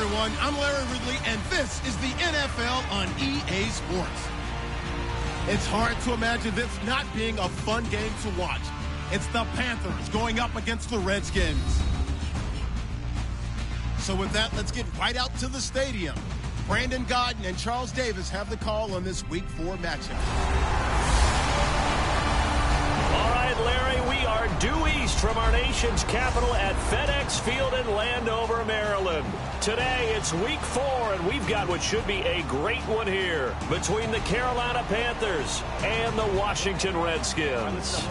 everyone. I'm Larry Ridley, and this is the NFL on EA Sports. It's hard to imagine this not being a fun game to watch. It's the Panthers going up against the Redskins. So with that, let's get right out to the stadium. Brandon Godden and Charles Davis have the call on this Week 4 matchup. All right, Larry, we are due east from our nation's capital at FedEx Field in Landover, Maryland. Today, it's Week 4, and we've got what should be a great one here between the Carolina Panthers and the Washington Redskins.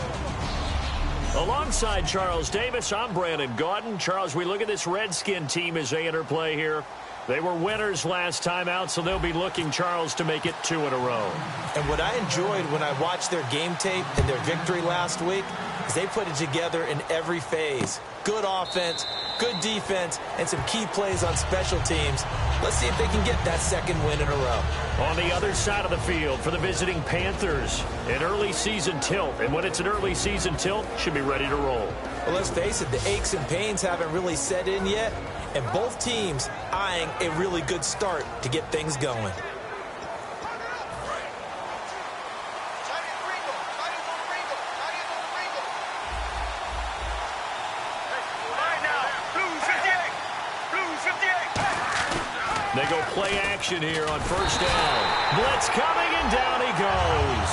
Alongside Charles Davis, I'm Brandon Godden. Charles, we look at this Redskin team as they enter play here. They were winners last time out, so they'll be looking, Charles, to make it 2 in a row. And what I enjoyed when I watched their game tape and their victory last week is they put it together in every phase. Good offense, good defense, and some key plays on special teams. Let's see if they can get that second win in a row. On the other side of the field for the visiting Panthers, an early season tilt. And when it's an early season tilt, should be ready to roll. Well, let's face it, the aches and pains haven't really set in yet. And both teams eyeing a really good start to get things going. They go play action here on first down. Blitz coming, and down he goes.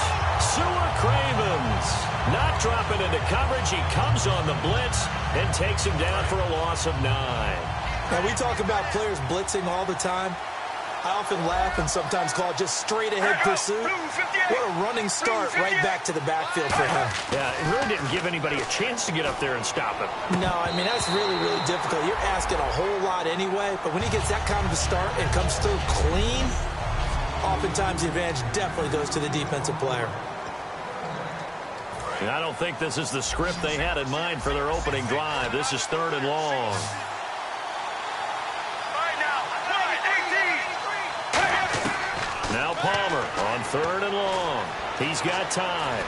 Sewer Cravens not dropping into coverage. He comes on the blitz and takes him down for a loss of 9. Now, we talk about players blitzing all the time. I often laugh and sometimes call it just straight-ahead pursuit. What a running start right back to the backfield for him. Yeah, it really didn't give anybody a chance to get up there and stop him. No, I mean, that's really, really difficult. You're asking a whole lot anyway, but when he gets that kind of a start and comes through clean, oftentimes the advantage definitely goes to the defensive player. And I don't think this is the script they had in mind for their opening drive. This is 3rd and long. Now Palmer on 3rd and long. He's got time.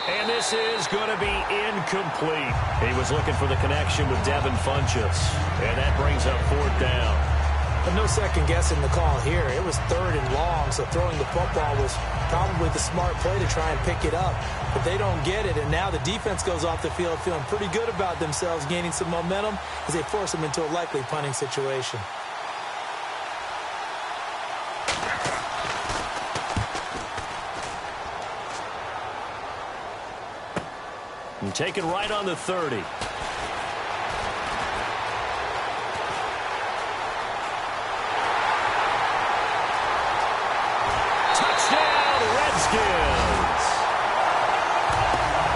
And this is going to be incomplete. He was looking for the connection with Devin Funchess. And that brings up 4th down. But no second guessing the call here. It was 3rd and long, so throwing the football was probably the smart play to try and pick it up. But they don't get it, and now the defense goes off the field feeling pretty good about themselves, gaining some momentum as they force them into a likely punting situation. And taken right on the 30. Touchdown, Redskins!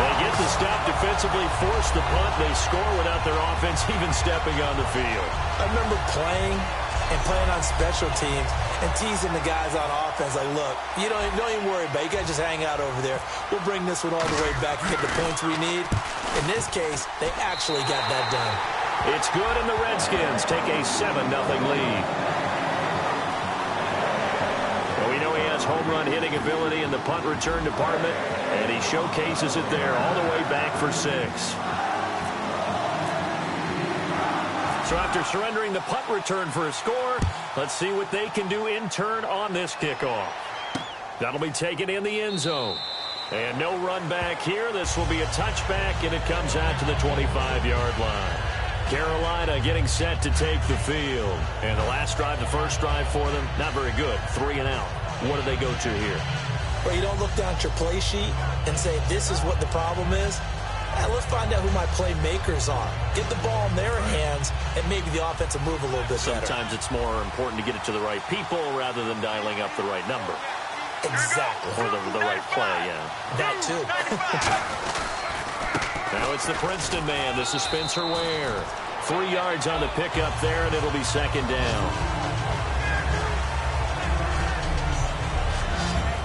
They get the stop defensively, force the punt. They score without their offense even stepping on the field. I remember playing on special teams and teasing the guys on offense like, look, you don't even worry about it. You guys just hang out over there. We'll bring this one all the way back and get the points we need. In this case, they actually got that done. It's good, and the Redskins take a 7-0 lead. Well, we know he has home run hitting ability in the punt return department, and he showcases it there all the way back for 6. So after surrendering the punt return for a score, let's see what they can do in turn on this kickoff. That'll be taken in the end zone. And no run back here. This will be a touchback, and it comes out to the 25-yard line. Carolina getting set to take the field. And the last drive, the first drive for them, not very good. 3 and out. What do they go to here? Well, you don't look down at your play sheet and say, this is what the problem is. Let's find out who my playmakers are. Get the ball in their hands, and maybe the offense will move a little bit better. Sometimes it's more important to get it to the right people rather than dialing up the right number. Exactly. Or the right play, yeah. That too. Now it's the Princeton man. This is Spencer Ware. 3 yards on the pickup there, and it'll be 2nd down.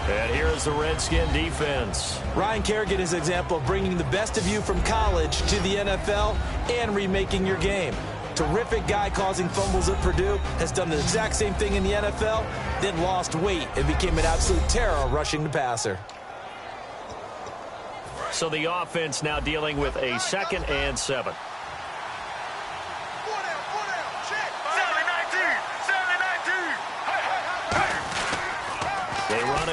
And here is the Redskin defense. Ryan Kerrigan is an example of bringing the best of you from college to the NFL and remaking your game. Terrific guy causing fumbles at Purdue, has done the exact same thing in the NFL, then lost weight and became an absolute terror rushing the passer. So the offense now dealing with a 2nd and 7.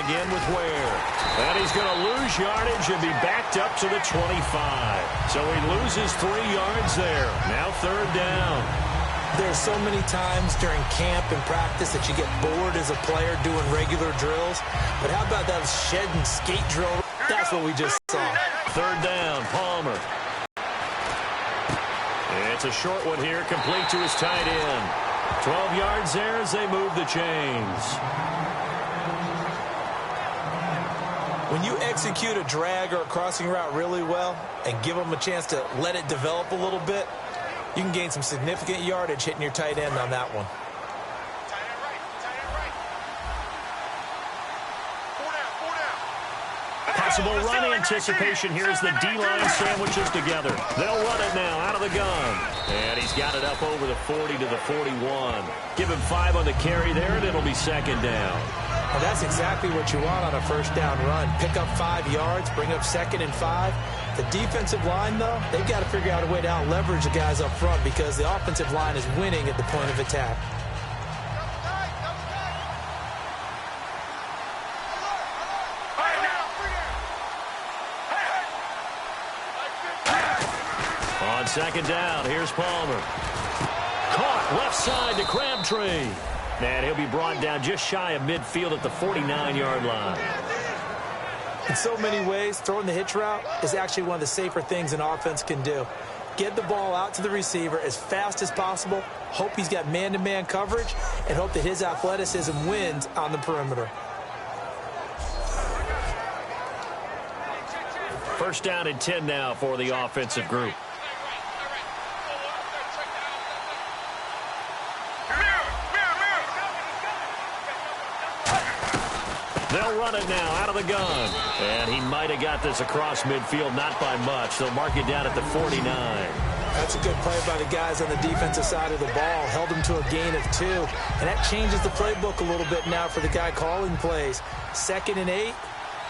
again with Ware. And he's going to lose yardage and be backed up to the 25. So he loses 3 yards there. Now 3rd down. There's so many times during camp and practice that you get bored as a player doing regular drills. But how about that shed and skate drill? That's what we just saw. 3rd down, Palmer. It's a short one here, complete to his tight end. 12 yards there as they move the chains. When you execute a drag or a crossing route really well and give them a chance to let it develop a little bit, you can gain some significant yardage hitting your tight end on that one. Possible run anticipation here as the D-line sandwiches together. They'll run it now out of the gun. And he's got it up over the 40 to the 41. Give him 5 on the carry there, and it'll be 2nd down. And that's exactly what you want on a 1st down run. Pick up 5 yards, bring up 2nd and 5. The defensive line, though, they've got to figure out a way to out-leverage the guys up front because the offensive line is winning at the point of attack. On 2nd down, here's Palmer. Caught left side to Crabtree. And he'll be brought down just shy of midfield at the 49-yard line. In so many ways, throwing the hitch route is actually one of the safer things an offense can do. Get the ball out to the receiver as fast as possible, hope he's got man-to-man coverage, and hope that his athleticism wins on the perimeter. 1st down and 10 now for the offensive group. They'll run it now out of the gun. And he might have got this across midfield, not by much. They'll mark it down at the 49. That's a good play by the guys on the defensive side of the ball. Held him to a gain of 2. And that changes the playbook a little bit now for the guy calling plays. 2nd and 8.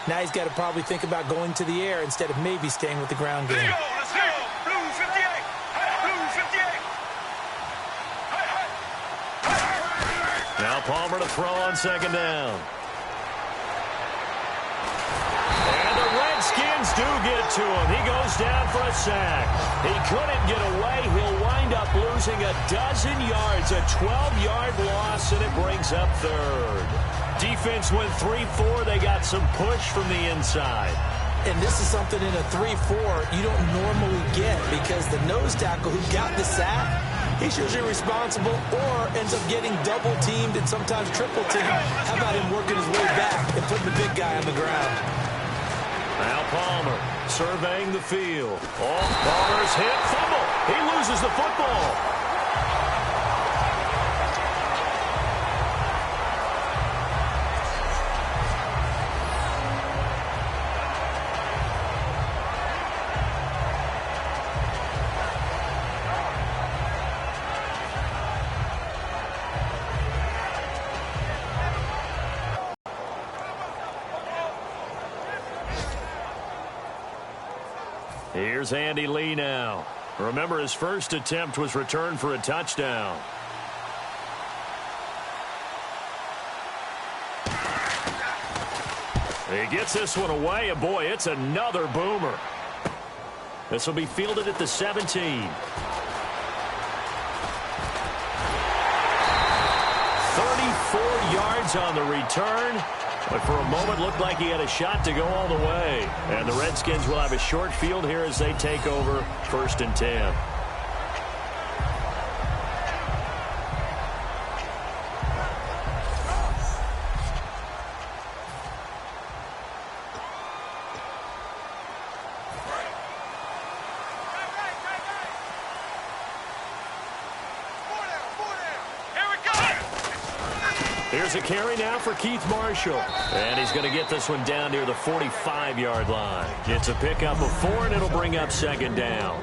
Now he's got to probably think about going to the air instead of maybe staying with the ground game. Let's go. Blue 58. Blue 58. Now Palmer to throw on 2nd down. Redskins do get to him. He goes down for a sack. He couldn't get away. He'll wind up losing a dozen yards, a 12-yard loss, and it brings up 3rd. Defense went 3-4. They got some push from the inside. And this is something in a 3-4 you don't normally get because the nose tackle who got the sack, he's usually responsible or ends up getting double-teamed and sometimes triple-teamed. How about him working his way back and putting the big guy on the ground? Now Palmer surveying the field. Oh, Palmer's hit. Fumble. He loses the football. Here's Andy Lee now. Remember, his first attempt was returned for a touchdown. He gets this one away, and boy, it's another boomer. This will be fielded at the 17. 34 yards on the return. But for a moment, looked like he had a shot to go all the way. And the Redskins will have a short field here as they take over 1st and 10. Here's a carry now for Keith Marshall. And he's going to get this one down near the 45-yard line. It's a pickup of 4, and it'll bring up 2nd down.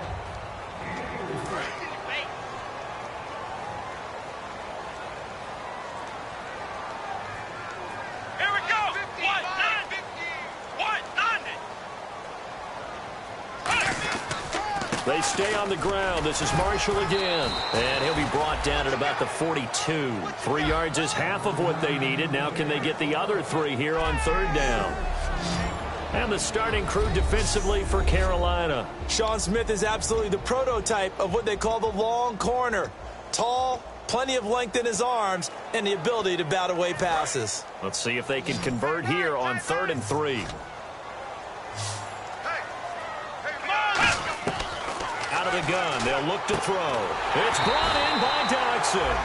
Here we go. They stay on the ground. This is Marshall again. And he'll be brought down at about the 42. 3 yards is half of what they needed. Now can they get the other 3 here on third down? And the starting crew defensively for Carolina. Sean Smith is absolutely the prototype of what they call the long corner. Tall, plenty of length in his arms, and the ability to bat away passes. Let's see if they can convert here on 3rd and 3. Out of the gun, they'll look to throw. It's brought in by Dodson.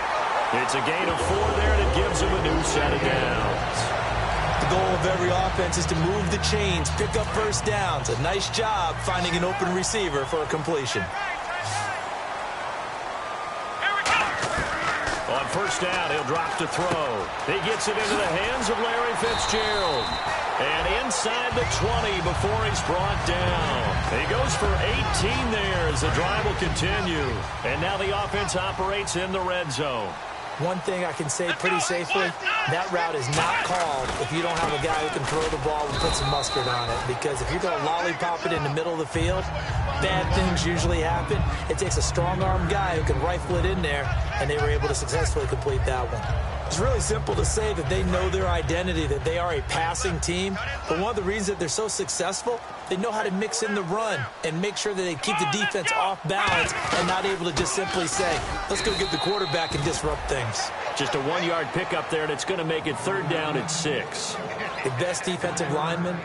It's a gain of 4 there, and it gives him a new set of downs. The goal of every offense is to move the chains, pick up first downs. A nice job finding an open receiver for a completion. On first down, he'll drop to throw. He gets it into the hands of Larry Fitzgerald. And inside the 20 before he's brought down. He goes for 18 there as the drive will continue. And now the offense operates in the red zone. One thing I can say pretty safely, that route is not called if you don't have a guy who can throw the ball and put some mustard on it. Because if you're going to lollipop it in the middle of the field, bad things usually happen. It takes a strong-armed guy who can rifle it in there, and they were able to successfully complete that one. It's really simple to say that they know their identity, that they are a passing team. But one of the reasons that they're so successful, they know how to mix in the run and make sure that they keep the defense off balance and not able to just simply say, let's go get the quarterback and disrupt things. Just a 1-yard pickup there, and it's going to make it 3rd down at 6. The best defensive linemen,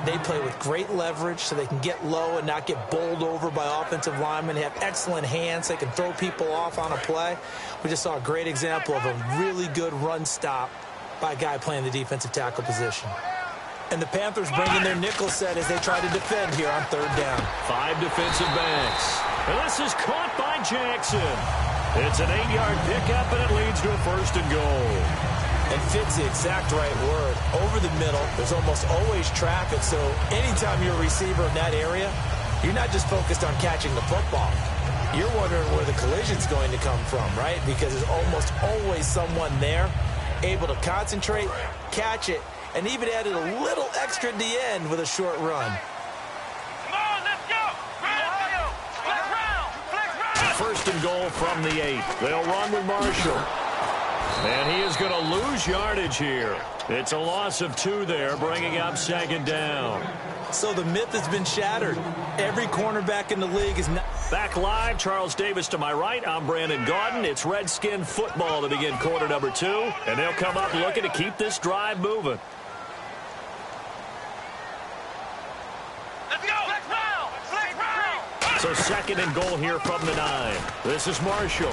they play with great leverage so they can get low and not get bowled over by offensive linemen. They have excellent hands. They can throw people off on a play. We just saw a great example of a really good run stop by a guy playing the defensive tackle position. And the Panthers bring in their nickel set as they try to defend here on 3rd down. 5 defensive backs. And this is caught by Jackson. It's an 8-yard pickup, and it leads to a 1st and goal. And fit's the exact right word. Over the middle, there's almost always traffic, so anytime you're a receiver in that area, you're not just focused on catching the football. You're wondering where the collision's going to come from, right? Because there's almost always someone there able to concentrate, catch it, and even added a little extra at the end with a short run. Come on, let's go. Ohio, flex round. 1st and goal from the 8. They'll run with Marshall. And he is going to lose yardage here. It's a loss of 2 there, bringing up 2nd down. So the myth has been shattered. Every cornerback in the league is not... Back live, Charles Davis to my right. I'm Brandon Gaudin. It's Redskin football to begin quarter number 2. And they'll come up looking to keep this drive moving. Let's go. Flex round. So 2nd and goal here from the 9. This is Marshall.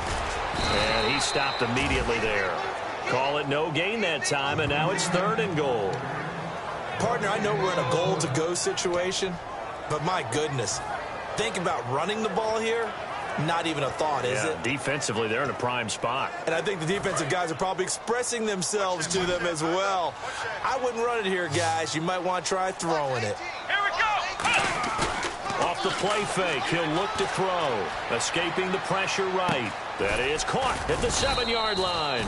And he stopped immediately there. Call it no gain that time, and now it's 3rd and goal. Partner, I know we're in a goal-to-go situation, but my goodness, think about running the ball here. Not even a thought, is it? Defensively, they're in a prime spot. And I think the defensive guys are probably expressing themselves to them as well. I wouldn't run it here, guys. You might want to try throwing it. Here we go. Off the play fake, he'll look to throw. Escaping the pressure right. That is caught at the 7-yard line.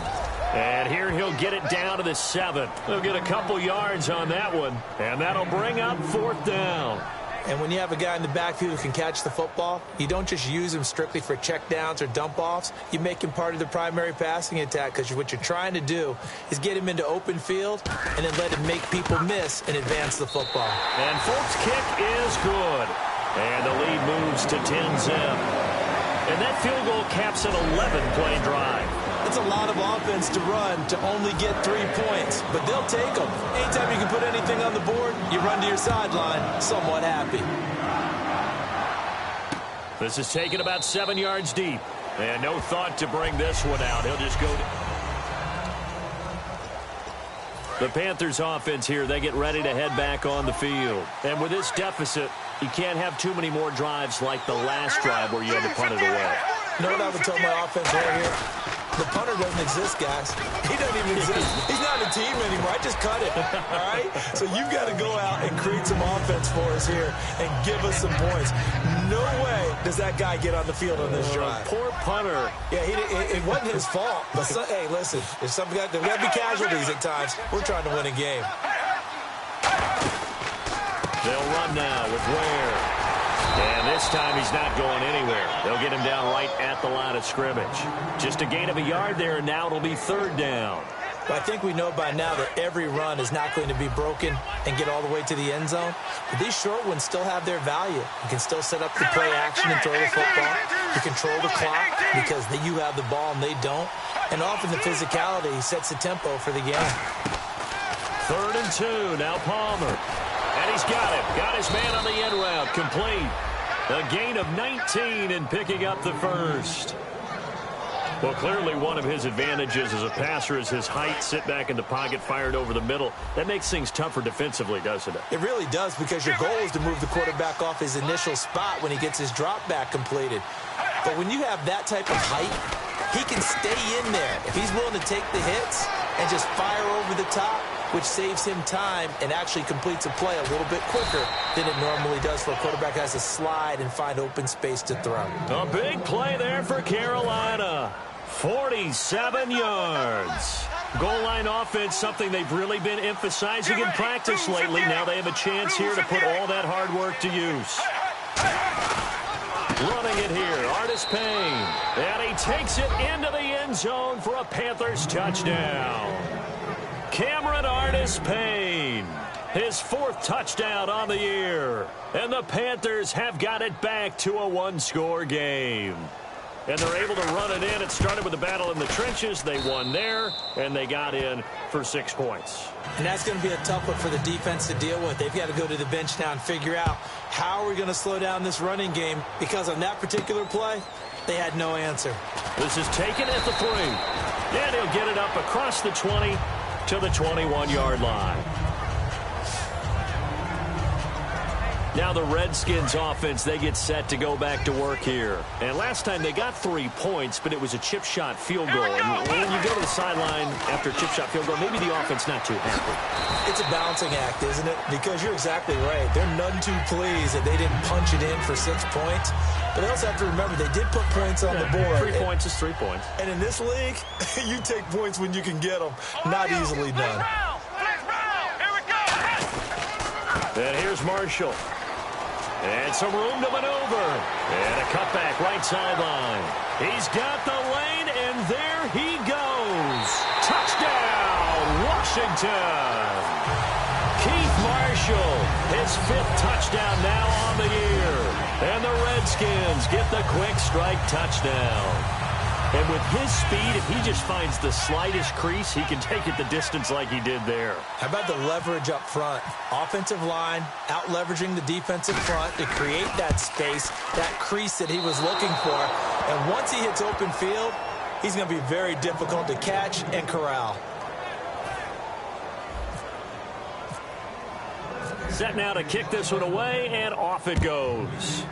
And here he'll get it down to the 7. They'll get a couple yards on that one. And that'll bring up 4th down. And when you have a guy in the backfield who can catch the football, you don't just use him strictly for checkdowns or dump-offs. You make him part of the primary passing attack because what you're trying to do is get him into open field and then let him make people miss and advance the football. And Folk's kick is good. And the lead moves to 10-zip. And that field goal caps an 11-play drive. That's a lot of offense to run to only get 3 points, but they'll take them. Anytime you can put anything on the board, you run to your sideline somewhat happy. This is taken about 7 yards deep. And no thought to bring this one out. He'll just go to... The Panthers offense here, they get ready to head back on the field. And with this deficit, you can't have too many more drives like the last drive where you had to punt it away. You know what I would tell my offense right here? The punter doesn't exist, guys. He doesn't even exist. He's not a team anymore. I just cut it, all right? So you've got to go out and create some offense for us here and give us some points. No way does that guy get on the field on this drive. Poor punter. Yeah, it wasn't his fault. But hey, listen, if something got to be casualties at times, we're trying to win a game. They'll run now with Ware. And this time he's not going anywhere. They'll get him down right at the line of scrimmage. Just a gain of a yard there, and now it'll be third down. But I think we know by now that every run is not going to be broken and get all the way to the end zone. But these short ones still have their value. You can still set up the play action and throw the football. You control the clock because you have the ball and they don't. And often the physicality sets the tempo for the game. 3rd and 2. Now Palmer. And he's got it. Got his man on the end route. Complete. A gain of 19 and picking up the first. Well, clearly one of his advantages as a passer is his height. Sit back in the pocket, fired over the middle. That makes things tougher defensively, doesn't it? It really does, because your goal is to move the quarterback off his initial spot when he gets his drop back completed. But when you have that type of height, he can stay in there. If he's willing to take the hits and just fire over the top, which saves him time and actually completes a play a little bit quicker than it normally does for a quarterback who has to slide and find open space to throw. A big play there for Carolina. 47 yards. Goal line offense, something they've really been emphasizing in practice lately. Now they have a chance here to put all that hard work to use. Running it here, Artis Payne. And he takes it into the end zone for a Panthers touchdown. Cameron Artis Payne, his 4th touchdown on the year. And the Panthers have got it back to a one-score game. And they're able to run it in. It started with a battle in the trenches. They won there, and they got in for 6 points. And that's going to be a tough one for the defense to deal with. They've got to go to the bench now and figure out how are we going to slow down this running game, because on that particular play, they had no answer. This is taken at the 3. And he'll get it up across the 20 to the 21-yard line. Now the Redskins offense, they get set to go back to work here. And last time they got 3 points, but it was a chip shot field goal. And when you go to the sideline after a chip shot field goal, maybe the offense not too happy. It's a balancing act, isn't it? Because you're exactly right. They're none too pleased that they didn't punch it in for 6 points. But they also have to remember they did put points on the board. 3 points is 3 points. And in this league, you take points when you can get them. Not easily done. And here's Marshall. And some room to maneuver. And a cutback right sideline. He's got the lane, and there he goes. Touchdown, Washington. Keith Marshall, his 5th touchdown now on the year. And the Redskins get the quick strike touchdown. And with his speed, if he just finds the slightest crease, he can take it the distance like he did there. How about the leverage up front? Offensive line out-leveraging the defensive front to create that space, that crease that he was looking for. And once he hits open field, he's going to be very difficult to catch and corral. Set now to kick this one away, and off it goes.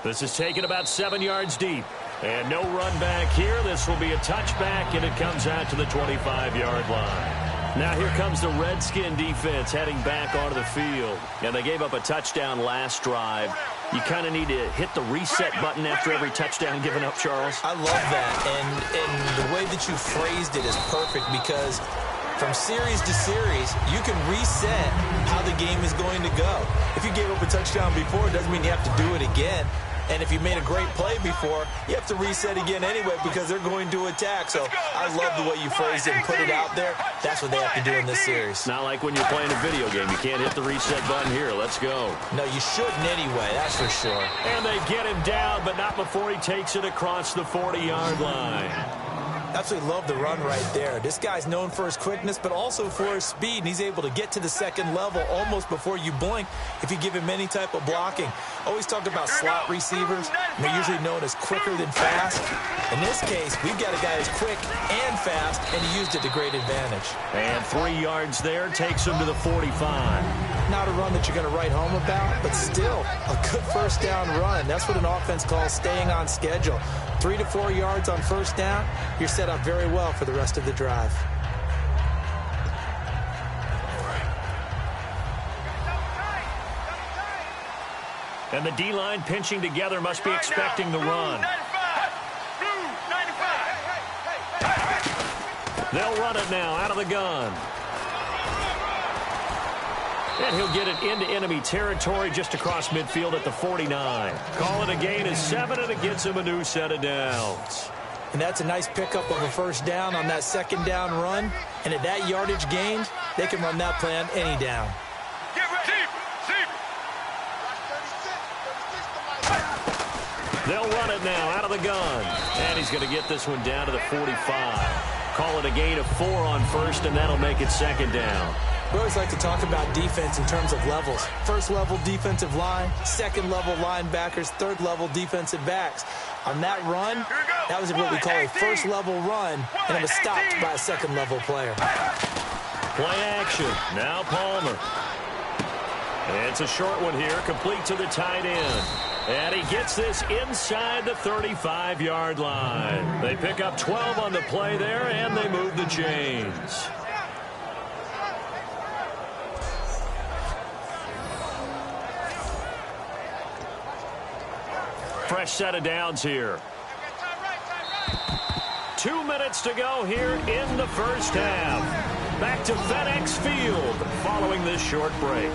This is taken about 7 yards deep. And no run back here. This will be a touchback, and it comes out to the 25-yard line. Now here comes the Redskin defense heading back onto the field. And they gave up a touchdown last drive. You kind of need to hit the reset button after every touchdown given up, Charles. I love that. And the way that you phrased it is perfect, because from series to series, you can reset how the game is going to go. If you gave up a touchdown before, it doesn't mean you have to do it again. And if you made a great play before, you have to reset again anyway, because they're going to attack. So I love the way you phrased it and put it out there. That's what they have to do in this series. Not like when you're playing a video game. You can't hit the reset button here. Let's go. No, you shouldn't anyway, that's for sure. And they get him down, but not before he takes it across the 40-yard line. Absolutely love the run right there. This guy's known for his quickness, but also for his speed, and he's able to get to the second level almost before you blink if you give him any type of blocking. Always talk about slot receivers, and they're usually known as quicker than fast. In this case, we've got a guy who's quick and fast, and he used it to great advantage. And 3 yards there takes him to the 45. Not a run that you're going to write home about, but still a good first down run. That's what an offense calls staying on schedule. 3 to 4 yards on first down, you're set up very well for the rest of the drive. And the D-line pinching together, must be expecting the run. They'll run it now out of the gun. And he'll get it into enemy territory just across midfield at the 49. Call it a gain of 7, and it gets him a new set of downs. And that's a nice pickup of a first down on that second down run. And at that yardage gained, they can run that play on any down. Get ready. They'll run it now out of the gun. And he's going to get this one down to the 45. Call it a gain of 4 on first, and that'll make it second down. We always like to talk about defense in terms of levels. First level defensive line, second level linebackers, third level defensive backs. On that run, that was what we call a first level run, and it was stopped by a second level player. Play action. Now Palmer. It's a short one here, complete to the tight end. And he gets this inside the 35-yard line. They pick up 12 on the play there, and they move the chains. Fresh set of downs here. 2 minutes to go here in the first half. Back to FedEx Field following this short break.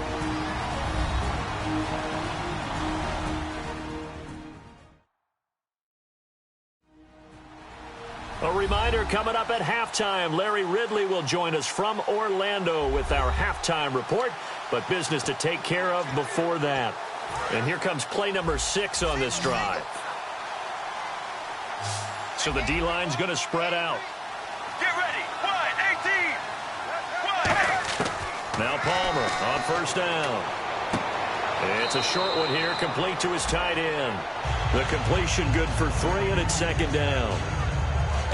A reminder coming up at halftime. Larry Ridley will join us from Orlando with our halftime report, but business to take care of before that. And here comes play number 6 on this drive. So the D-line's going to spread out. Get ready. 1-18. Now Palmer on first down. It's a short one here, complete to his tight end. The completion good for 3, and it's second down.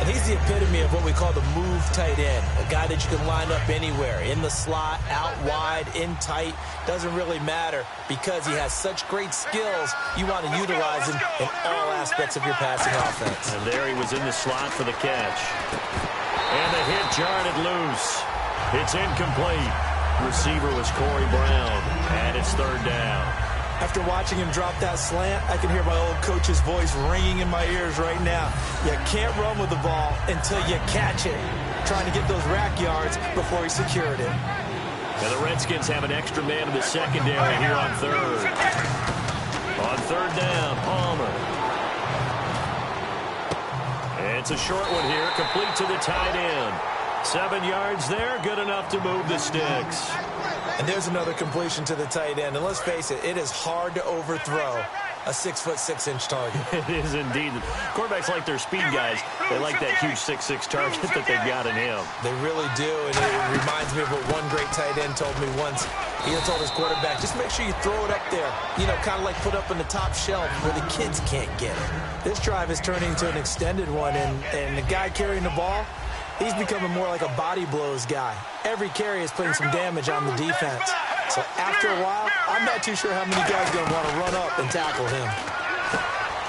And he's the epitome of what we call the move tight end, a guy that you can line up anywhere, in the slot, out wide, in tight, doesn't really matter because he has such great skills. You want to utilize him in all aspects of your passing offense. And there he was in the slot for the catch. And the hit jarred it loose. It's incomplete. Receiver was Corey Brown, and it's third down. After watching him drop that slant, I can hear my old coach's voice ringing in my ears right now. You can't run with the ball until you catch it. Trying to get those rack yards before he secured it. And the Redskins have an extra man in the secondary here on third. On third down, Palmer. And it's a short one here, complete to the tight end. 7 yards there, good enough to move the sticks. And there's another completion to the tight end. And let's face it, it is hard to overthrow a 6'6" target. It is indeed. Quarterbacks like their speed guys. They like that huge 6'6" target that they've got in him. They really do, and it reminds me of what one great tight end told me once. He told his quarterback, just make sure you throw it up there. You know, kind of like put up on the top shelf where the kids can't get it. This drive is turning into an extended one, and the guy carrying the ball, he's becoming more like a body blows guy. Every carry is putting some damage on the defense. So after a while, I'm not too sure how many guys are going to want to run up and tackle him.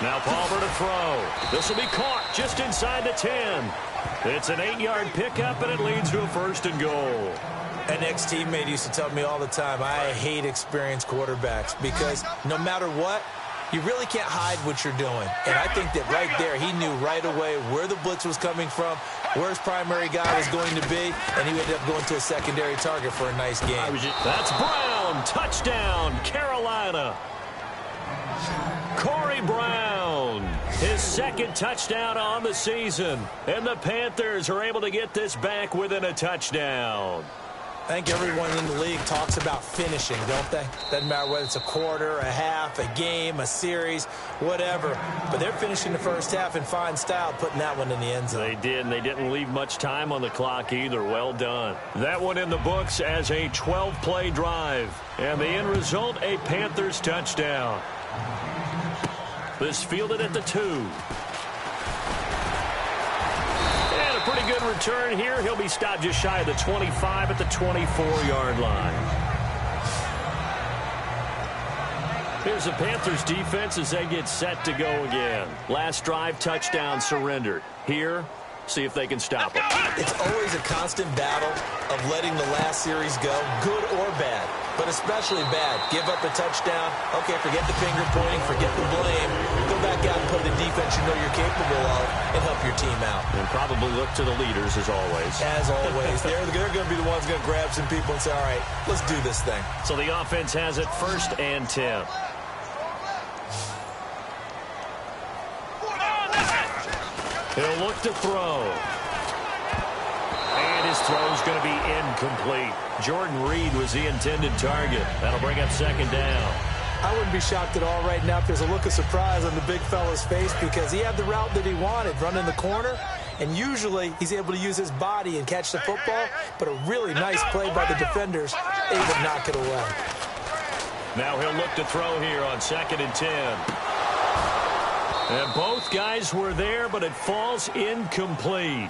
Now Palmer to throw. This will be caught just inside the 10. It's an 8-yard pickup, and it leads to a first and goal. An ex-teammate used to tell me all the time, I hate experienced quarterbacks because no matter what, you really can't hide what you're doing. And I think that right there, he knew right away where the blitz was coming from, where his primary guy was going to be, and he ended up going to a secondary target for a nice game. That's Brown. Touchdown, Carolina. Corey Brown, his second touchdown on the season. And the Panthers are able to get this back within a touchdown. I think everyone in the league talks about finishing, don't they? Doesn't matter whether it's a quarter, a half, a game, a series, whatever. But they're finishing the first half in fine style, putting that one in the end zone. They did, and they didn't leave much time on the clock either. Well done. That one in the books as a 12-play drive. And the end result, a Panthers touchdown. This fielded at the 2. Pretty good return here. He'll be stopped just shy of the 25 at the 24-yard line. Here's the Panthers defense as they get set to go again. Last drive, touchdown surrendered. Here, See if they can stop them. It's always a constant battle of letting the last series go, good or bad, but especially bad. Give up a touchdown. Okay, forget the finger pointing, forget the blame. Go back out and play the defense you know you're capable of and help your team out. And probably look to the leaders as always. As always. They're going to be the ones going to grab some people and say, all right, let's do this thing. So the offense has it 1st and 10. He'll look to throw. And his throw's going to be incomplete. Jordan Reed was the intended target. That'll bring up 2nd down. I wouldn't be shocked at all right now if there's a look of surprise on the big fella's face because he had the route that he wanted, running the corner, and usually he's able to use his body and catch the football, but a really nice play by the defenders, able to knock it away. Now he'll look to throw here on 2nd and 10. And both guys were there, but it falls incomplete.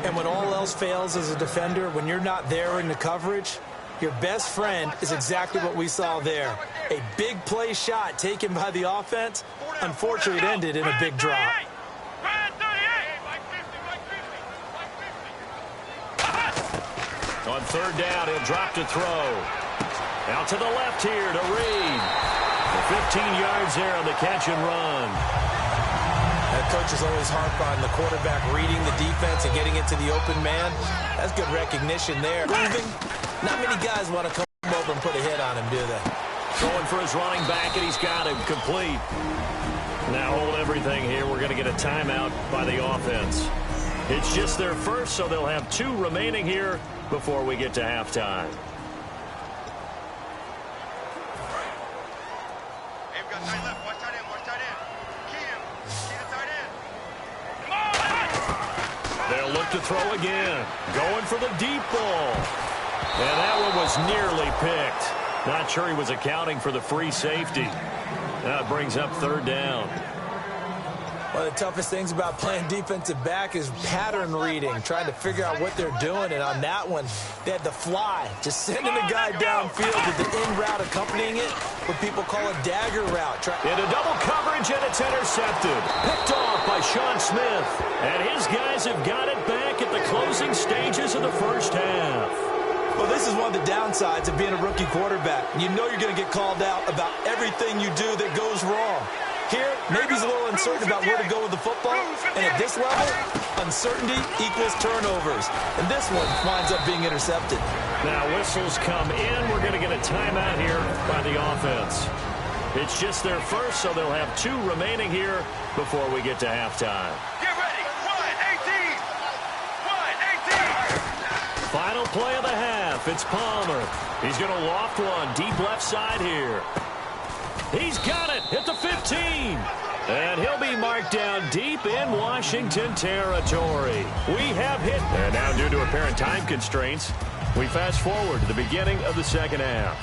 And when all else fails as a defender, when you're not there in the coverage, your best friend is exactly what we saw there. A big play shot taken by the offense. Unfortunately, it ended in a big drop. On 3rd down, he'll drop to throw. Out to the left here to Reed. 15 yards there on the catch and run. That coach is always harp on the quarterback reading the defense and getting it to the open man. That's good recognition there. Moving. Not many guys want to come over and put a hit on him, do they? Going for his running back, and he's got him complete. Now hold everything here. We're going to get a timeout by the offense. It's just their first, so they'll have 2 remaining here before we get to halftime. They'll look to throw again. Going for the deep ball. And that one was nearly picked. Not sure he was accounting for the free safety. That brings up 3rd down. One of the toughest things about playing defensive back is pattern reading, trying to figure out what they're doing. And on that one, they had the fly, just sending the guy downfield with the in route accompanying it, what people call a dagger route. Into double coverage, and it's intercepted. Picked off by Sean Smith. And his guys have got it back at the closing stages of the 1st half. Well, this is one of the downsides of being a rookie quarterback. You know you're going to get called out about everything you do that goes wrong. Here, maybe he's a little uncertain about where to go with the football. And at this level, uncertainty equals turnovers. And this one winds up being intercepted. Now whistles come in. We're going to get a timeout here by the offense. It's just their first, so they'll have 2 remaining here before we get to halftime. Get ready. 1-18. Final play of the half. It's Palmer. He's going to loft one deep left side here. He's got it at the 15. And he'll be marked down deep in Washington territory. We have hit. And now due to apparent time constraints, we fast forward to the beginning of the 2nd half.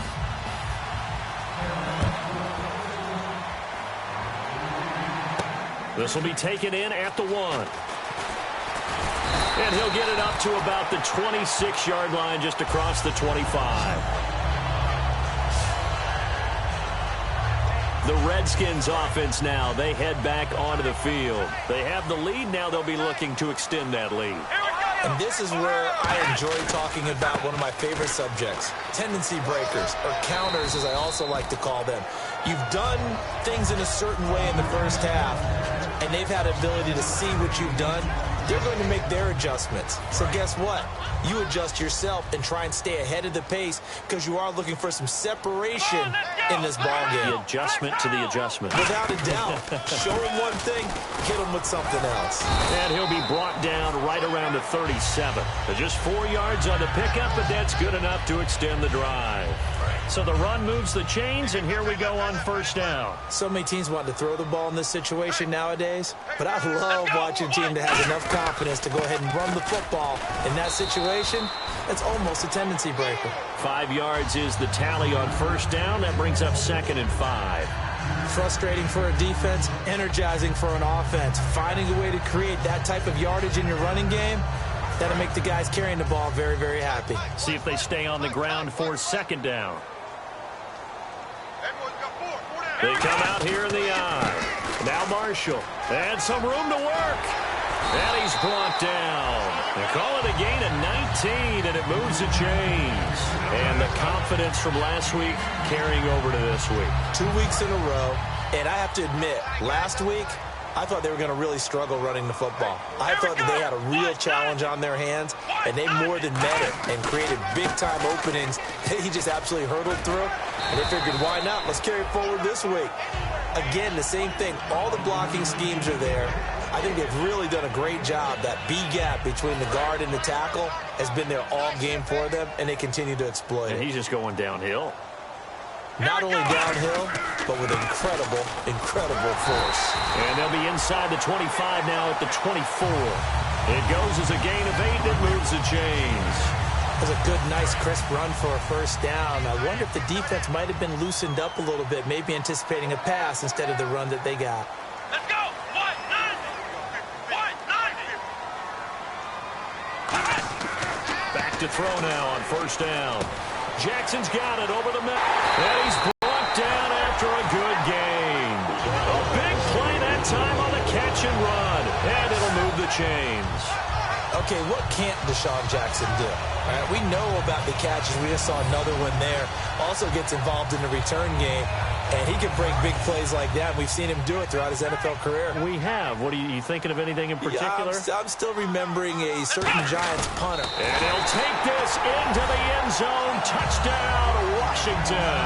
This will be taken in at the 1. And he'll get it up to about the 26-yard line, just across the 25. The Redskins offense now, they head back onto the field. They have the lead now. They'll be looking to extend that lead. And this is where I enjoy talking about one of my favorite subjects, tendency breakers, or counters as I also like to call them. You've done things in a certain way in the 1st half, and they've had the ability to see what you've done. They're going to make their adjustments. So guess what? You adjust yourself and try and stay ahead of the pace because you are looking for some separation in this ballgame. The adjustment to the adjustment. Without a doubt. Show him one thing, hit him with something else. And he'll be brought down right around the 37. Just 4 yards on the pickup, but that's good enough to extend the drive. So the run moves the chains, and here we go on 1st down. So many teams want to throw the ball in this situation nowadays, but I love watching a team that has enough confidence to go ahead and run the football. In that situation, that's almost a tendency breaker. 5 yards is the tally on 1st down. That brings up 2nd and 5. Frustrating for a defense, energizing for an offense. Finding a way to create that type of yardage in your running game, that'll make the guys carrying the ball very, very happy. See if they stay on the ground for 2nd down. They come out here in the eye. Now Marshall. And some room to work. And he's brought down. They call it a gain of 19, and it moves the chains. And the confidence from last week carrying over to this week. 2 weeks in a row, and I have to admit, last week, I thought they were going to really struggle running the football. I thought that they had a real challenge on their hands, and they more than met it and created big-time openings that he just absolutely hurdled through. And they figured, why not? Let's carry it forward this week. Again, the same thing. All the blocking schemes are there. I think they've really done a great job. That B-gap between the guard and the tackle has been there all game for them, and they continue to exploit it. And he's just going downhill. Not only downhill, but with incredible force. And they'll be inside the 25 now at the 24. It goes as a gain of 8 that moves the chains. That was a good, nice, crisp run for a first down. I wonder if the defense might have been loosened up a little bit, maybe anticipating a pass instead of the run that they got. Let's go. 190. Back to throw now on first down. Jackson's got it over the middle. And he's brought down after a good gain. A big play that time on the catch and run. And it'll move the chains. Okay, what can't Deshaun Jackson do? All right, we know about the catches. We just saw another one there. Also gets involved in the return game. And he can break big plays like that. We've seen him do it throughout his NFL career. We have. What are you thinking of anything in particular? Yeah, I'm still remembering a certain Giants punter. And he'll take this into the end zone. Touchdown, Washington.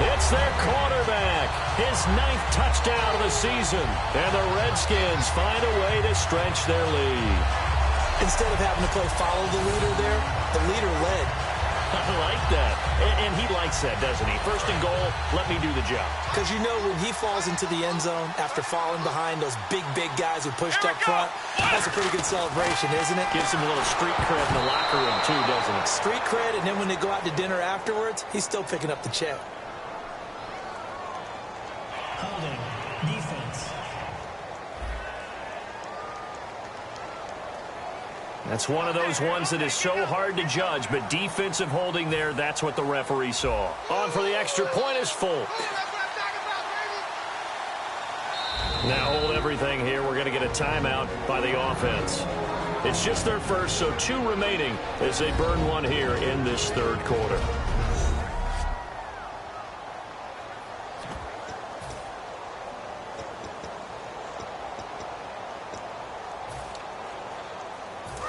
It's their quarterback. His 9th touchdown of the season. And the Redskins find a way to stretch their lead. Instead of having to play follow the leader there, the leader led. I like that. And he likes that, doesn't he? First and goal, let me do the job. Because you know when he falls into the end zone after falling behind those big guys who pushed up front, that's a pretty good celebration, isn't it? Gives him a little street cred in the locker room, too, doesn't it? Street cred, and then when they go out to dinner afterwards, he's still picking up the check. Holding. Defense. That's one of those ones that is so hard to judge, but defensive holding there, that's what the referee saw. On for the extra point is full. Now hold everything here. We're going to get a timeout by the offense. It's just their first, so 2 remaining as they burn one here in this third quarter.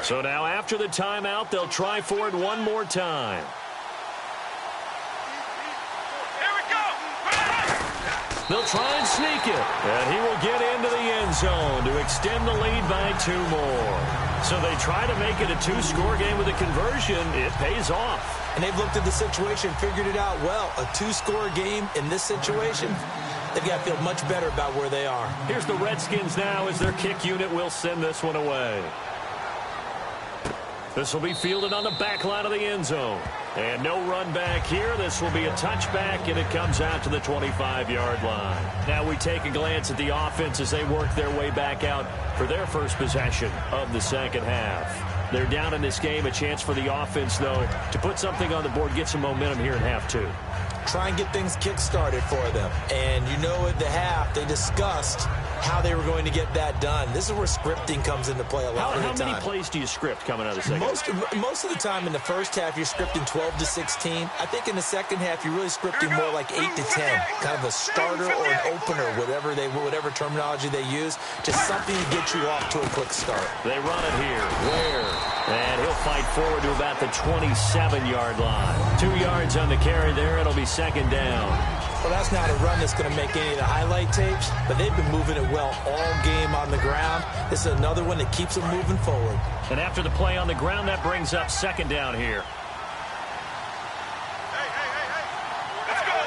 So now after the timeout, they'll try for it one more time. Here we go. They'll try and sneak it. And he will get into the end zone to extend the lead by 2 more. So they try to make it a 2-score game with a conversion. It pays off. And they've looked at the situation, figured it out well. A 2-score game in this situation, they've got to feel much better about where they are. Here's the Redskins now as their kick unit will send this one away. This will be fielded on the back line of the end zone. And no run back here. This will be a touchback, and it comes out to the 25-yard line. Now we take a glance at the offense as they work their way back out for their first possession of the second half. They're down in this game. A chance for the offense, though, to put something on the board, get some momentum here in half 2. Try and get things kick-started for them. And you know at the half, they discussed how they were going to get that done. This is where scripting comes into play a lot of the time. How many plays do you script coming out of the second half? Most of the time in the first half, you're scripting 12 to 16. I think in the second half, you're really scripting more like 8 to 10. Kind of a starter or an opener, whatever terminology they use. Just something to get you off to a quick start. They run it here. Where? And he'll fight forward to about the 27-yard line. 2 yards on the carry there. It'll be second down. Well, that's not a run that's going to make any of the highlight tapes, but they've been moving it well all game on the ground. This is another one that keeps them moving forward. And after the play on the ground, that brings up second down here. Hey.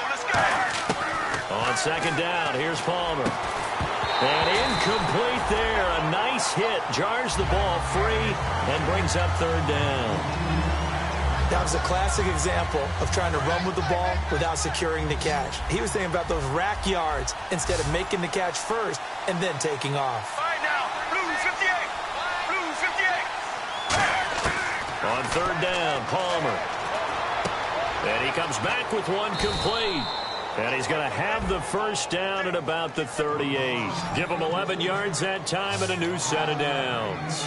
Let's go. On second down, here's Palmer. And incomplete there. A nice hit. Jars the ball free and brings up third down. That was a classic example of trying to run with the ball without securing the catch. He was thinking about those rack yards instead of making the catch first and then taking off. All right now, Blues 58. Blues 58. On third down, Palmer. And he comes back with one complete. And he's going to have the first down at about the 38. Give him 11 yards that time and a new set of downs.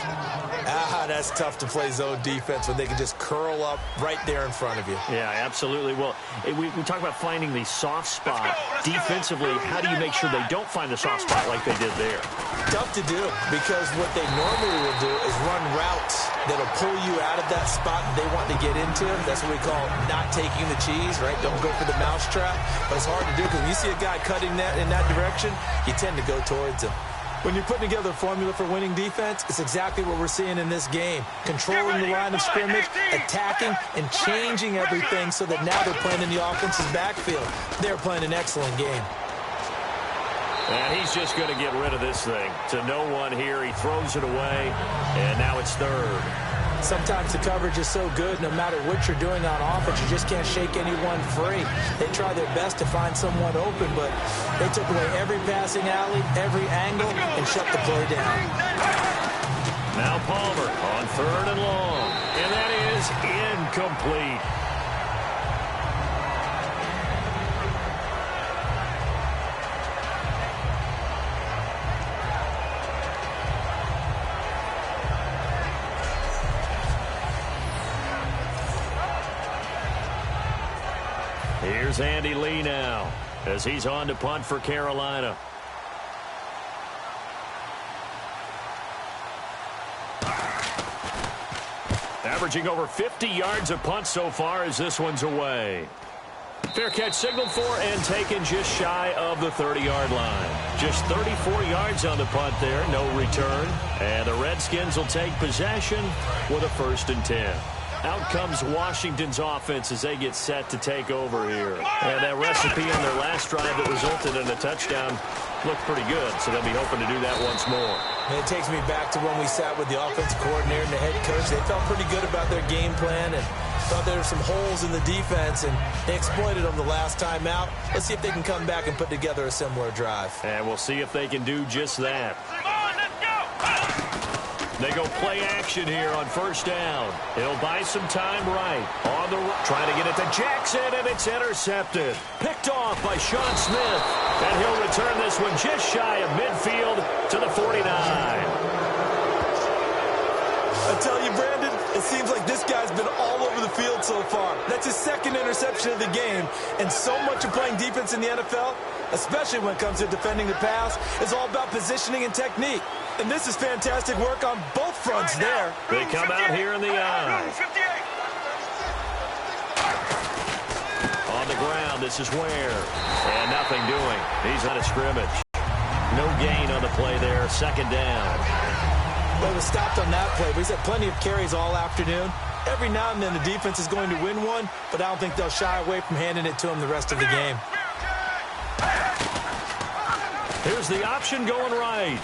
That's tough to play zone defense when they can just curl up right there in front of you. Yeah, absolutely. Well, we talk about finding the soft spot. Defensively, how do you make sure they don't find the soft spot like they did there? Tough to do, because what they normally will do is run routes that'll pull you out of that spot they want to get into. That's what we call not taking the cheese, right? Don't go for the mousetrap. But it's hard to do, because when you see a guy cutting that in that direction, you tend to go towards him. When you're putting together a formula for winning defense, it's exactly what we're seeing in this game. Controlling the line of scrimmage, attacking, and changing everything so that now they're playing in the offense's backfield. They're playing an excellent game. And he's just going to get rid of this thing. To no one here, he throws it away, and now it's third. Sometimes the coverage is so good, no matter what you're doing on offense, you just can't shake anyone free. They try their best to find someone open, but they took away every passing alley, every angle, and shut the play down. Now Palmer on third and long, and that is incomplete. Here's Andy Lee now as he's on to punt for Carolina. Averaging over 50 yards a punt so far as this one's away. Fair catch signaled for and taken just shy of the 30-yard line. Just 34 yards on the punt there, no return. And the Redskins will take possession with a 1st and 10. Out comes Washington's offense as they get set to take over here. And that recipe on their last drive that resulted in a touchdown looked pretty good, so they'll be hoping to do that once more. And it takes me back to when we sat with the offensive coordinator and the head coach. They felt pretty good about their game plan and thought there were some holes in the defense, and they exploited them the last time out. Let's see if they can come back and put together a similar drive. And we'll see if they can do just that. They go play action here on 1st down. He'll buy some time right. On the trying to get it to Jackson, and it's intercepted. Picked off by Sean Smith. And he'll return this one just shy of midfield to the 49. I tell you, Brandon, it seems like this guy's been all over the field so far. That's his 2nd interception of the game. And so much of playing defense in the NFL, especially when it comes to defending the pass, is all about positioning and technique. And this is fantastic work on both fronts there. They come out here in the eye. On the ground, this is Ware. And nothing doing. He's on a scrimmage. No gain on the play there. 2nd down. Well, it was stopped on that play, but he's had plenty of carries all afternoon. Every now and then the defense is going to win one, but I don't think they'll shy away from handing it to him the rest of the game. Here's the option going right.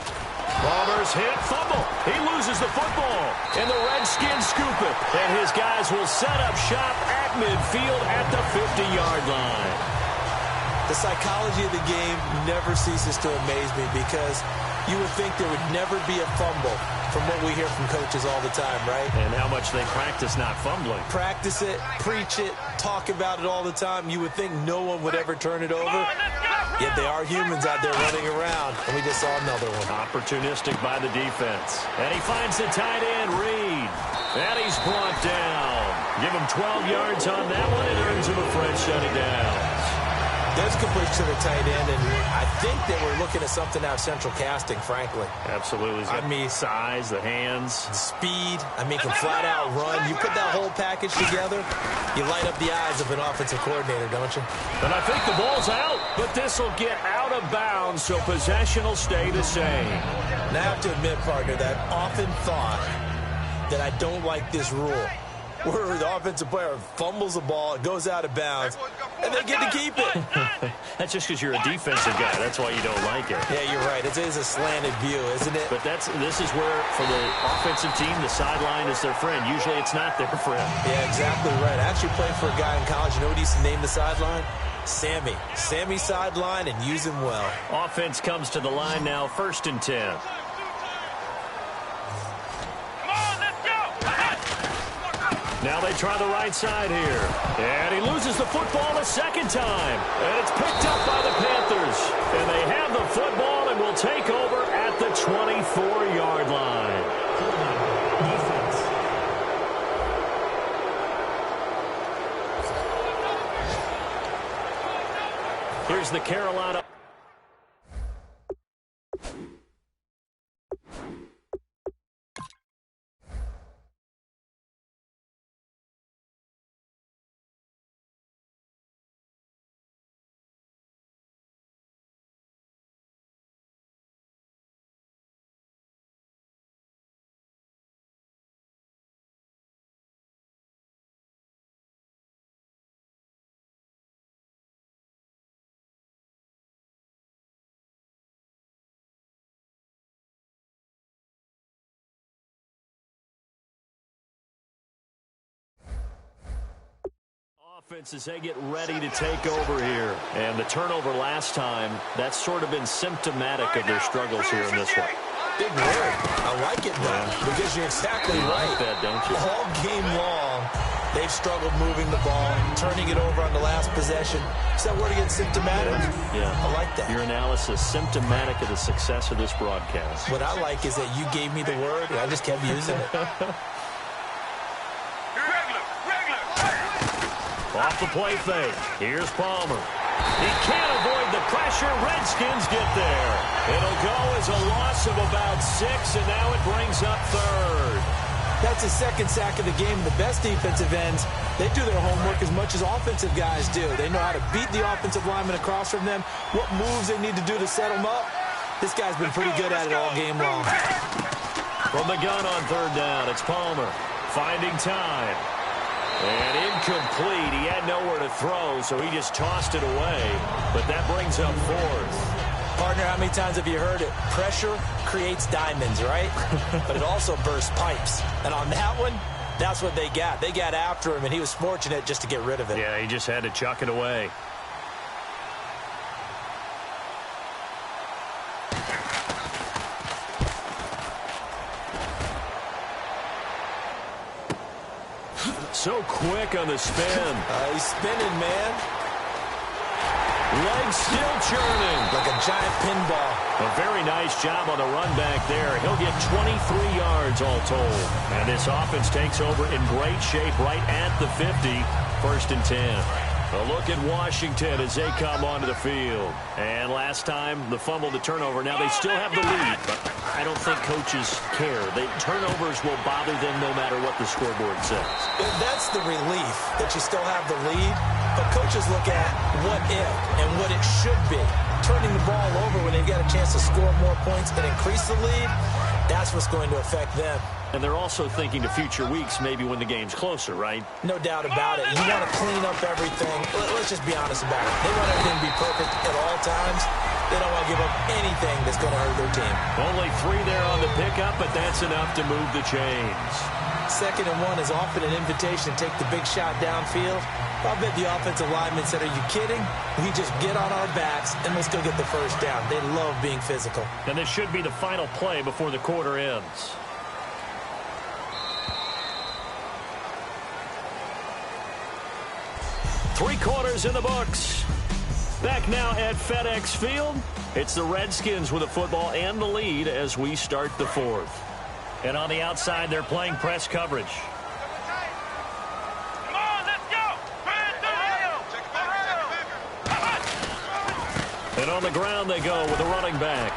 Palmer's hit, fumble. He loses the football, and the Redskins scoop it. And his guys will set up shop at midfield at the 50-yard line. The psychology of the game never ceases to amaze me, because you would think there would never be a fumble from what we hear from coaches all the time, right? And how much they practice not fumbling. Practice it, preach it, talk about it all the time. You would think no one would ever turn it over. Yet they are humans out there running around, and we just saw another one. Opportunistic by the defense. And he finds the tight end, Reed. And he's brought down. Give him 12 yards on that one, and earns him a fresh set of downs. There's completion to the tight end, and I think they were looking at something out of central casting, frankly. Absolutely. He's got size, the hands. Speed. Can flat out run. You put that whole package together, you light up the eyes of an offensive coordinator, don't you? And I think the ball's out, but this will get out of bounds, so possession will stay the same. Now, I have to admit, partner, that I've often thought that I don't like this rule, where the offensive player fumbles the ball, it goes out of bounds, and they get to keep it. That's just because you're a defensive guy. That's why you don't like it. Yeah, you're right. It is a slanted view, isn't it? But this is where, for the offensive team, the sideline is their friend. Usually it's not their friend. Yeah, exactly right. I actually played for a guy in college. You know what he used to name the sideline? Sammy. Sammy sideline, and use him well. Offense comes to the line now, 1st and 10. Now they try the right side here. And he loses the football a second time. And it's picked up by the Panthers. And they have the football and will take over at the 24-yard line. Defense. Here's the Carolina. Offense as they get ready to take over here. And the turnover last time, that's sort of been symptomatic of their struggles here in this one. Big word. I like it, though, because you're exactly right. Like that, don't you? All game long, they've struggled moving the ball, turning it over on the last possession. Is that word again, symptomatic? Yeah. I like that. Your analysis, symptomatic of the success of this broadcast. What I like is that you gave me the word, and I just kept using it. Off the play fake. Here's Palmer. He can't avoid the pressure. Redskins get there. It'll go as a loss of about 6, and now it brings up third. That's his second sack of the game. The best defensive ends, they do their homework as much as offensive guys do. They know how to beat the offensive lineman across from them, what moves they need to do to set them up. This guy's been pretty good at it all game long. From the gun on third down, it's Palmer finding time. And incomplete. He had nowhere to throw, so he just tossed it away. But that brings up fourth. Partner, how many times have you heard it? Pressure creates diamonds, right? But it also bursts pipes. And on that one, that's what they got. They got after him, and he was fortunate just to get rid of it. Yeah, he just had to chuck it away. So quick on the spin. He's spinning, man. Legs still churning. Like a giant pinball. A very nice job on the run back there. He'll get 23 yards all told. And this offense takes over in great shape right at the 50. 1st and 10. A look at Washington as they come onto the field. And last time, the fumble, the turnover. Now they still have the lead, but I don't think coaches care. Turnovers will bother them no matter what the scoreboard says. That's the relief that you still have the lead. But coaches look at what if and what it should be. Turning the ball over when they've got a chance to score more points and increase the lead, that's what's going to affect them. And they're also thinking to future weeks, maybe when the game's closer, right? No doubt about it. You want to clean up everything. Let's just be honest about it. They want everything to be perfect at all times. They don't want to give up anything that's going to hurt their team. Only 3 there on the pickup, but that's enough to move the chains. 2nd and 1 is often an invitation to take the big shot downfield. I bet the offensive lineman said, are you kidding? We just get on our backs and let's go get the first down. They love being physical. And this should be the final play before the quarter ends. Three quarters in the books. Back now at FedEx Field. It's the Redskins with the football and the lead as we start the 4th. And on the outside, they're playing press coverage. Come on, let's go. And on the ground they go with a running back.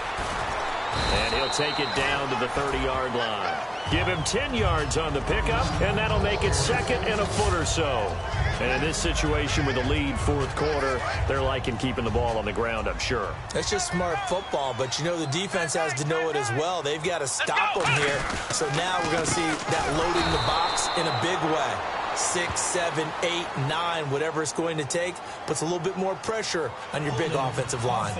And he'll take it down to the 30-yard line. Give him 10 yards on the pickup, and that'll make it 2nd and a foot or so. And in this situation with the lead 4th quarter, they're liking keeping the ball on the ground, I'm sure. That's just smart football, but you know the defense has to know it as well. They've got to stop them here. So now we're going to see that loading the box in a big way. 6, 7, 8, 9, whatever it's going to take, puts a little bit more pressure on your big offensive line.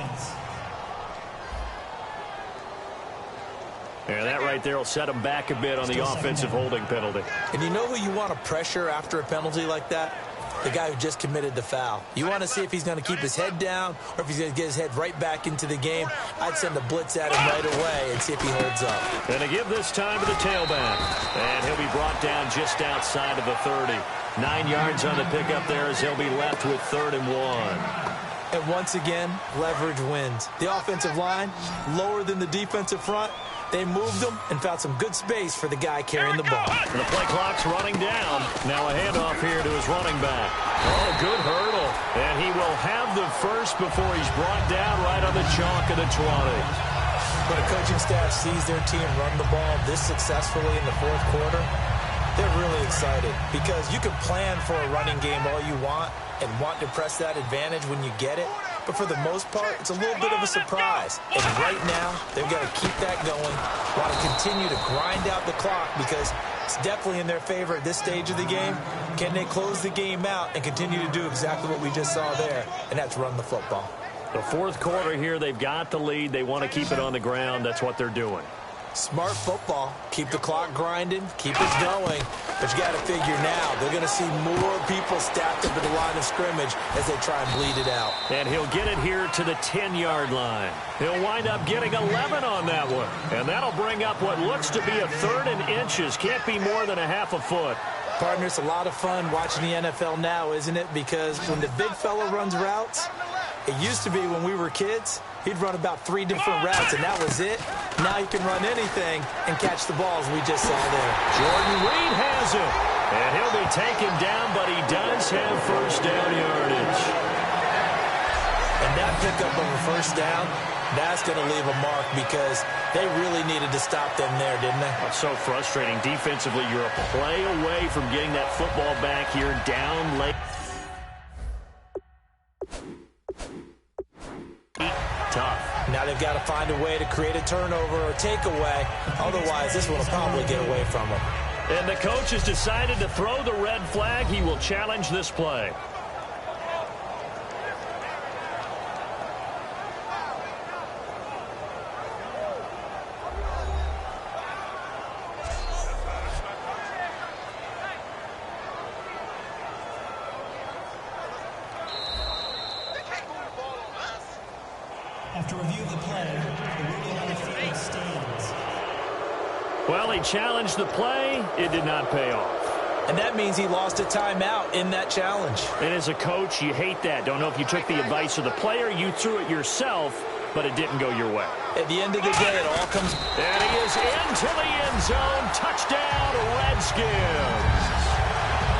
And that right there will set them back a bit on the offensive holding penalty. And you know who you want to pressure after a penalty like that? The guy who just committed the foul. You want to see if he's going to keep his head down or if he's going to get his head right back into the game. I'd send a blitz at him right away and see if he holds up. And to give this time to the tailback. And he'll be brought down just outside of the 30. 9 yards on the pickup there as he'll be left with 3rd and 1. And once again, leverage wins. The offensive line, lower than the defensive front. They moved them and found some good space for the guy carrying the ball. The play clock's running down. Now a handoff here to his running back. Oh, good hurdle. And he will have the first before he's brought down right on the chalk of the 20. When a coaching staff sees their team run the ball this successfully in the fourth quarter, they're really excited because you can plan for a running game all you want and want to press that advantage when you get it. But for the most part, it's a little bit of a surprise. And right now, they've got to keep that going, want to continue to grind out the clock because it's definitely in their favor at this stage of the game. Can they close the game out and continue to do exactly what we just saw there, and that's run the football. The fourth quarter here, they've got the lead. They want to keep it on the ground. That's what they're doing. Smart football. Keep the clock grinding, keep it going. But you got to figure now, they're going to see more people stacked up at the line of scrimmage as they try and bleed it out. And he'll get it here to the 10-yard line. He'll wind up getting 11 on that one. And that'll bring up what looks to be a 3rd and inches. Can't be more than a half a foot. Partner, it's a lot of fun watching the NFL now, isn't it? Because when the big fella runs routes, it used to be when we were kids, he'd run about 3 different routes, and that was it. Now he can run anything and catch the balls we just saw there. Jordan Reed has it. And he'll be taken down, but he does have first down yardage. And that pickup of a first down, that's going to leave a mark because they really needed to stop them there, didn't they? That's so frustrating. Defensively, you're a play away from getting that football back here down late. Tough. Now they've got to find a way to create a turnover or takeaway. Otherwise, this one will probably get away from them. And the coach has decided to throw the red flag. He will challenge this play. After review of the play, the ruling on the field stands. Well, he challenged the play. It did not pay off. And that means he lost a timeout in that challenge. And as a coach, you hate that. Don't know if you took the advice of the player. You threw it yourself, but it didn't go your way. At the end of the day, it all comes... And he is into the end zone. Touchdown, Redskins.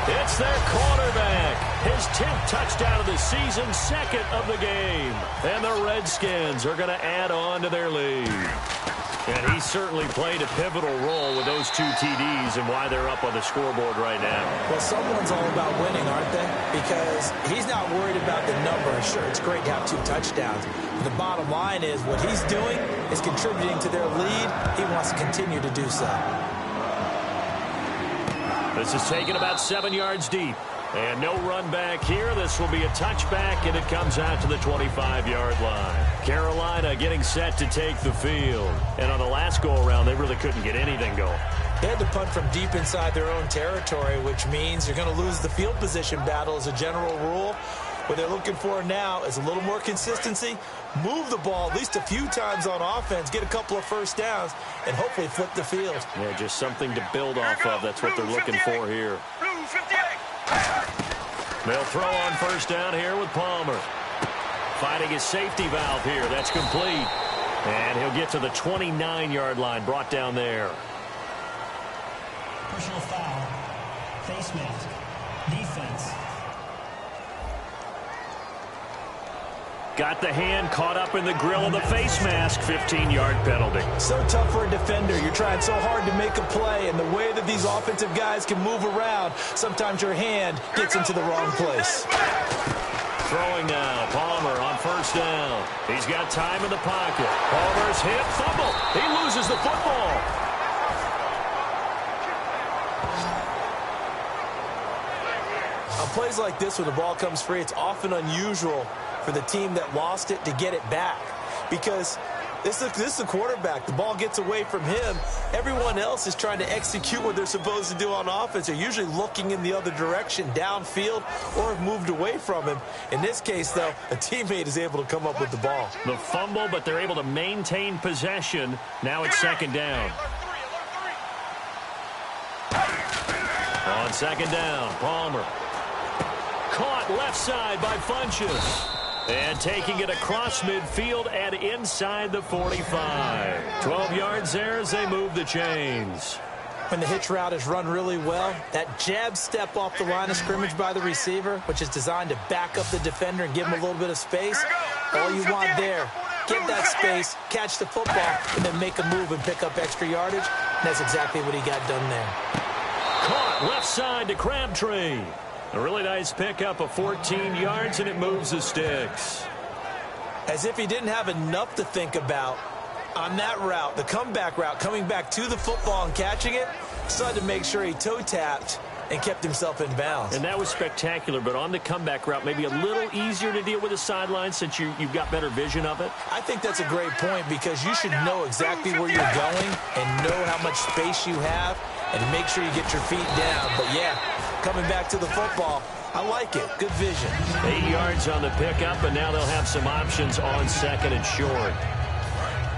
It's their quarterback. His 10th touchdown of the season, 2nd of the game. And the Redskins are going to add on to their lead. And he certainly played a pivotal role with those 2 TDs and why they're up on the scoreboard right now. Well, someone's all about winning, aren't they? Because he's not worried about the number. Sure, it's great to have 2 touchdowns. But the bottom line is what he's doing is contributing to their lead. He wants to continue to do so. This is taken about 7 yards deep. And no run back here. This will be a touchback, and it comes out to the 25-yard line. Carolina getting set to take the field. And on the last go-around, they really couldn't get anything going. They had to punt from deep inside their own territory, which means you're going to lose the field position battle as a general rule. What they're looking for now is a little more consistency, move the ball at least a few times on offense, get a couple of first downs, and hopefully flip the field. Yeah, just something to build off of. That's what they're looking for here. Blue 58. They'll throw on first down here with Palmer. Finding his safety valve here. That's complete. And he'll get to the 29-yard line, brought down there. Personal foul. Face mask. Defense. Got the hand caught up in the grill of the face mask. 15-yard penalty. So tough for a defender. You're trying so hard to make a play, and the way that these offensive guys can move around, sometimes your hand gets into the wrong place. Throwing now. Palmer on first down. He's got time in the pocket. Palmer's hit. Fumble. He loses the football. On plays like this, when the ball comes free, it's often unusual for the team that lost it to get it back. Because This is the quarterback. The ball gets away from him. Everyone else is trying to execute what they're supposed to do on offense. They're usually looking in the other direction, downfield, or have moved away from him. In this case, though, a teammate is able to come up with the ball. The fumble, but they're able to maintain possession. Now it's second down. On second down, Palmer. Caught left side by Funchess. And taking it across midfield and inside the 45. 12 yards there as they move the chains. When the hitch route is run really well, that jab step off the line of scrimmage by the receiver, which is designed to back up the defender and give him a little bit of space, all you want there, get that space, catch the football, and then make a move and pick up extra yardage. And that's exactly what he got done there. Caught left side to Crabtree. A really nice pickup of 14 yards, and it moves the sticks. As if he didn't have enough to think about on that route, the comeback route, coming back to the football and catching it, decided to make sure he toe-tapped and kept himself in bounds. And that was spectacular, but on the comeback route, maybe a little easier to deal with the sideline since you've got better vision of it? I think that's a great point because you should know exactly where you're going and know how much space you have and make sure you get your feet down. But, yeah, coming back to the football, I like it. Good vision. 8 yards on the pickup, and now they'll have some options on second and short.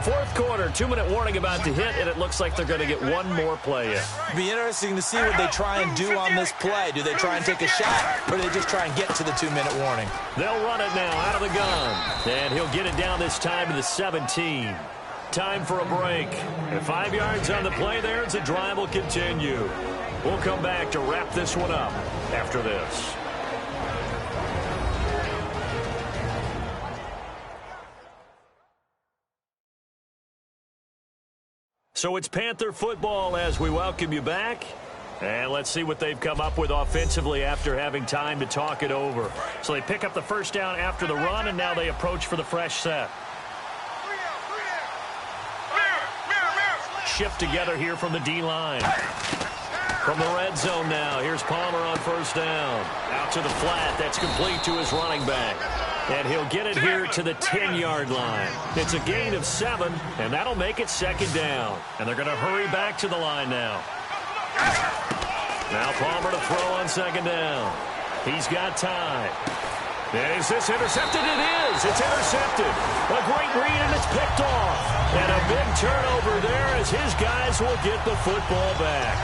Fourth quarter, 2-minute warning about to hit, and it looks like they're going to get one more play in. It'll be interesting to see what they try and do on this play. Do they try and take a shot, or do they just try and get to the 2-minute warning? They'll run it now out of the gun, and he'll get it down this time to the 17. Time for a break. And 5 yards on the play there as the drive will continue. We'll come back to wrap this one up after this. So it's Panther football as we welcome you back. And let's see what they've come up with offensively after having time to talk it over. So they pick up the first down after the run, and now they approach for the fresh set. Shift together here from the D-line. From the red zone now, here's Palmer on first down. Out to the flat, that's complete to his running back. And he'll get it here to the 10-yard line. It's a gain of 7, and that'll make it second down. And they're going to hurry back to the line now. Now Palmer to throw on second down. He's got time. Is this intercepted? It is. It's intercepted. A great read, and it's picked off. And a big turnover there as his guys will get the football back.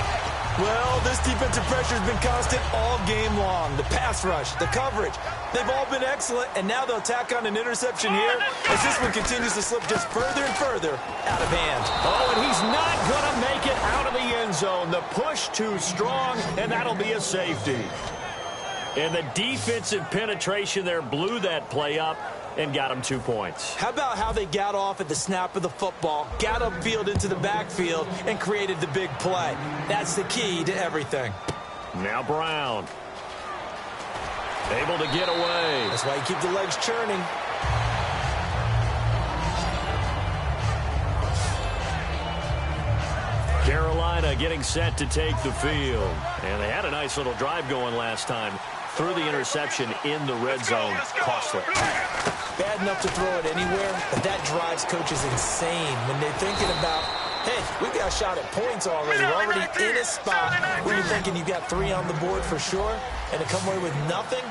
Well, this defensive pressure has been constant all game long. The pass rush, the coverage, they've all been excellent, and now they'll tack on an interception here as this one continues to slip just further and further out of hand. Oh, and he's not going to make it out of the end zone. The push too strong, and that'll be a safety. And the defensive penetration there blew that play up and got him 2 points. How about how they got off at the snap of the football, got upfield into the backfield, and created the big play? That's the key to everything. Now Brown. Able to get away. That's why you keep the legs churning. Carolina getting set to take the field. And they had a nice little drive going last time. Threw the interception in the red zone. Costly. Bad enough to throw it anywhere, but that drives coaches insane when they're thinking about, hey, we've got a shot at points already. We're already in a spot where you're thinking you've got 3 on the board for sure, and to come away with nothing,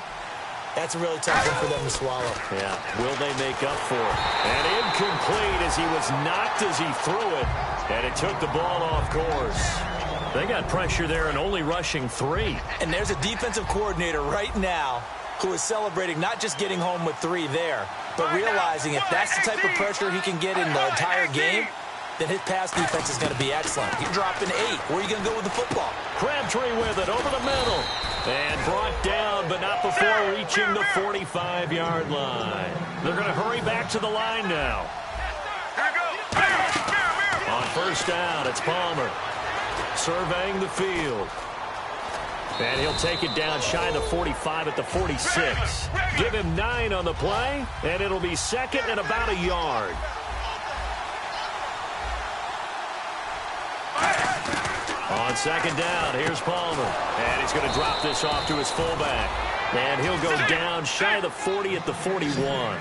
that's a really tough one for them to swallow. Yeah, will they make up for it? And incomplete as he was knocked as he threw it, and it took the ball off course. They got pressure there and only rushing 3. And there's a defensive coordinator right now who is celebrating not just getting home with 3 there, but realizing if that's the type of pressure he can get in the entire game, then his pass defense is going to be excellent. You're dropping 8. Where are you going to go with the football? Crabtree with it over the middle. And brought down, but not before reaching the 45-yard line. They're going to hurry back to the line now. On first down, it's Palmer. Surveying the field. And he'll take it down shy of the 45 at the 46. Give him 9 on the play, and it'll be second and about a yard. On second down, here's Palmer. And he's going to drop this off to his fullback. And he'll go down shy of the 40 at the 41.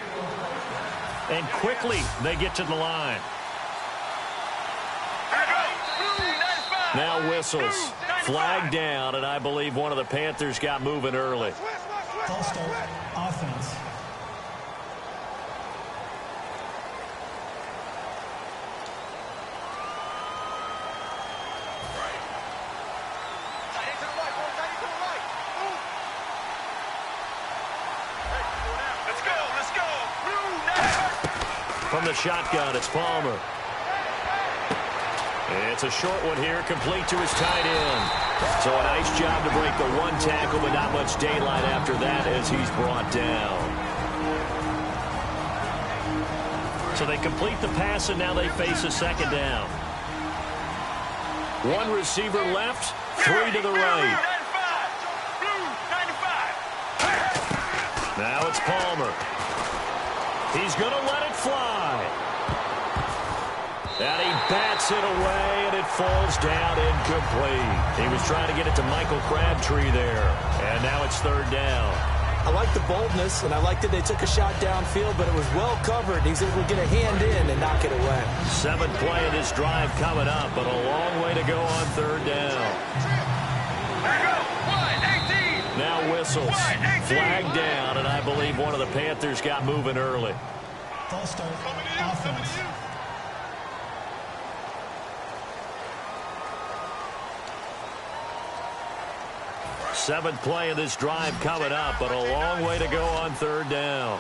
And quickly they get to the line. Now whistles. Flag down, and I believe one of the Panthers got moving early. False start, offense. Let's go. From the shotgun, it's Palmer. It's a short one here, complete to his tight end. So a nice job to break the one tackle, but not much daylight after that as he's brought down. So they complete the pass, and now they face a second down. One receiver left, three to the right. Now it's Palmer. He's going to let it fly. And he bats it away, and it falls down incomplete. He was trying to get it to Michael Crabtree there. And now it's third down. I like the boldness, and I like that they took a shot downfield, but it was well covered. He's able to get a hand in and knock it away. Seventh play of this drive coming up, but a long way to go on third down. Now whistles. Flag down, and I believe one of the Panthers got moving early. False start, offense. Seventh play of this drive coming up, but a long way to go on third down.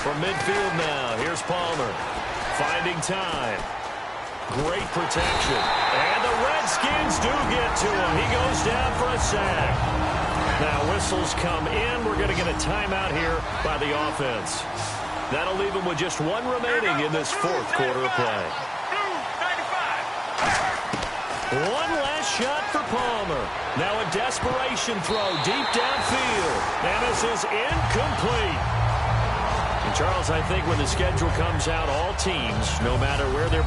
From midfield now, here's Palmer. Finding time. Great protection. And the Redskins do get to him. He goes down for a sack. Now whistles come in. We're going to get a timeout here by the offense. That'll leave him with just one remaining in this fourth quarter of play. One last shot for Palmer. Now a desperation throw deep downfield. And this is incomplete. And Charles, I think when the schedule comes out, all teams, no matter where they're